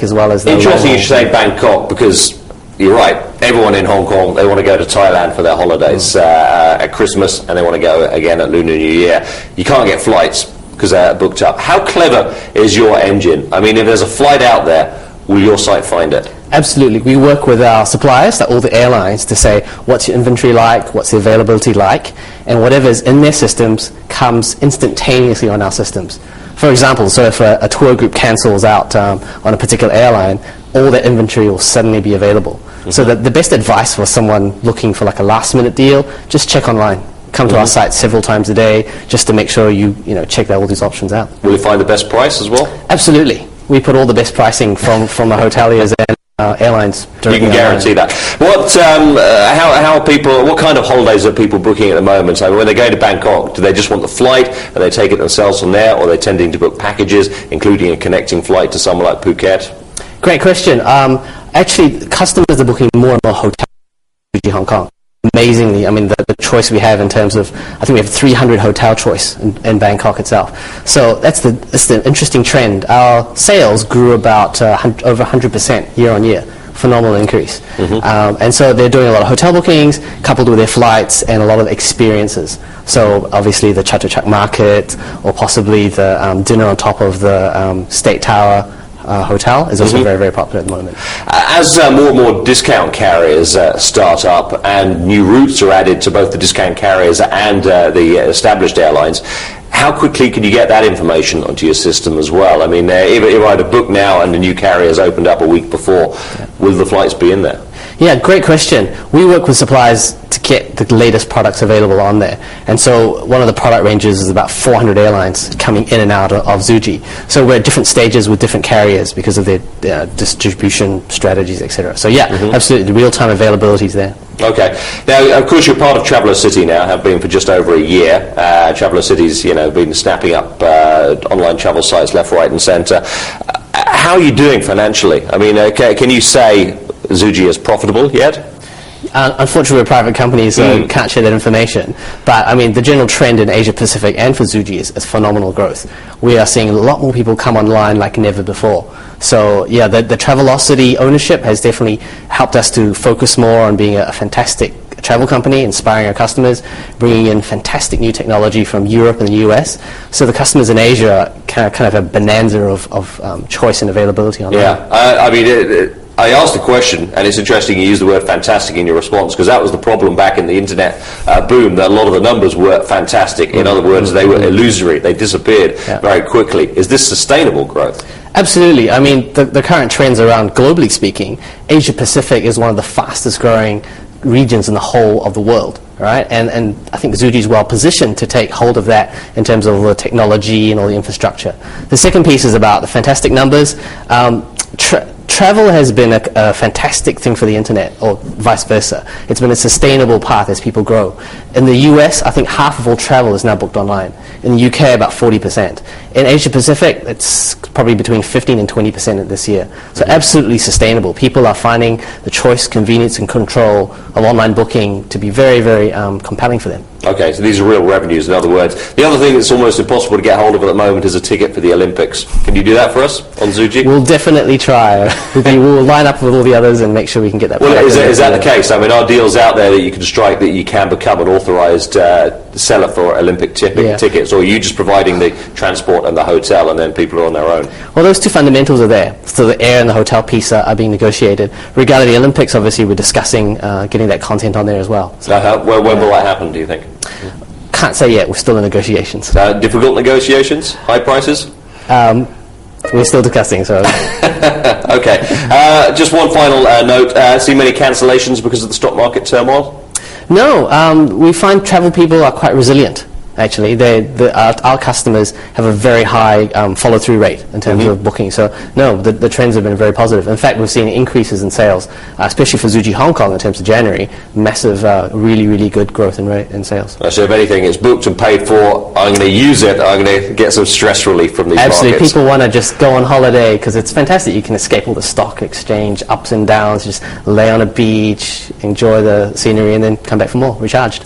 as well as the Interesting you should say Bangkok, because you're right, everyone in Hong Kong, they want to go to Thailand for their holidays at Christmas, and they want to go again at Lunar New Year. You can't get flights because they're booked up. How clever is your engine? I mean, if there's a flight out there, will your site find it? Absolutely. We work with our suppliers, all the airlines, to say what's your inventory like, what's the availability like, and whatever's in their systems comes instantaneously on our systems. For example, so if a tour group cancels out on a particular airline, all their inventory will suddenly be available. So the best advice for someone looking for like a last-minute deal, just check online. Come to our site several times a day just to make sure you check all these options out. Will you find the best price as well? Absolutely. We put all the best pricing from the hoteliers and airlines. You can guarantee that. How are people? What kind of holidays are people booking at the moment? I mean, when they go to Bangkok, do they just want the flight, and they take it themselves from there, or are they tending to book packages, including a connecting flight to somewhere like Phuket? Great question. Actually, customers are booking more and more hotels in Hong Kong. Amazingly, I mean, the choice we have in terms of, I think we have 300 hotel choice in Bangkok itself. So that's the interesting trend. Our sales grew about over 100% year on year. Phenomenal increase. And so they're doing a lot of hotel bookings coupled with their flights and a lot of experiences. So obviously the Chatuchak Market, or possibly the dinner on top of the State Tower hotel is also very, very popular at the moment. As more and more discount carriers start up and new routes are added to both the discount carriers and the established airlines, how quickly can you get that information onto your system as well? I mean, if I had a book now and the new carrier has opened up a week before, will the flights be in there? Yeah, great question. We work with suppliers to get the latest products available on there. And so one of the product ranges is about 400 airlines coming in and out of Zuji. So we're at different stages with different carriers because of their distribution strategies, etc. So yeah, absolutely, the real-time availability is there. Okay. Now, of course, you're part of Traveller City now, have been for just over a year. Traveller City's, been snapping up online travel sites left, right and centre. How are you doing financially? I mean, can you say Zuji is profitable yet? Unfortunately, we're a private company, so can't share that information. But I mean, the general trend in Asia Pacific and for Zuji is phenomenal growth. We are seeing a lot more people come online like never before. So yeah, the Travelocity ownership has definitely helped us to focus more on being a fantastic travel company, inspiring our customers, bringing in fantastic new technology from Europe and the US. So the customers in Asia kind of a bonanza of choice and availability online. Yeah, I mean, I asked a question, and it's interesting you use the word fantastic in your response, because that was the problem back in the internet boom, that a lot of the numbers were fantastic. In other words, they were illusory. They disappeared very quickly. Is this sustainable growth? Absolutely. I mean, the current trends around, globally speaking, Asia Pacific is one of the fastest growing regions in the whole of the world, right? And I think Zuji is well positioned to take hold of that in terms of all the technology and all the infrastructure. The second piece is about the fantastic numbers. Travel has been a fantastic thing for the internet, or vice versa. It's been a sustainable path as people grow. In the US, I think half of all travel is now booked online. In the UK, about 40%. In Asia Pacific, it's probably between 15 and 20% this year. So absolutely sustainable. People are finding the choice, convenience, and control of online booking to be very, very compelling for them. Okay, so these are real revenues, in other words. The other thing that's almost impossible to get hold of at the moment is a ticket for the Olympics. Can you do that for us on Zuji? We'll definitely try. We'll line up with all the others and make sure we can get that. Well, is that the case? I mean, are deals out there that you can strike that you can become an authorised seller for Olympic tickets, or are you just providing the transport and the hotel and then people are on their own? Well, those two fundamentals are there. So the air and the hotel piece are being negotiated. Regarding the Olympics, obviously, we're discussing getting that content on there as well. So when will that happen, do you think? Can't say yet. We're still in negotiations. Difficult negotiations? High prices? We're still discussing, so... Okay. Just one final note. See many cancellations because of the stock market turmoil? No. We find travel people are quite resilient, actually. Our customers have a very high follow-through rate in terms of booking. So, no, the trends have been very positive. In fact, we've seen increases in sales, especially for Zuji Hong Kong in terms of January. Massive, really, really good growth in sales. So if anything, it's booked and paid for. I'm going to use it. I'm going to get some stress relief from these Absolutely. markets. People want to just go on holiday because it's fantastic. You can escape all the stock exchange, ups and downs, just lay on a beach, enjoy the scenery, and then come back for more, recharged.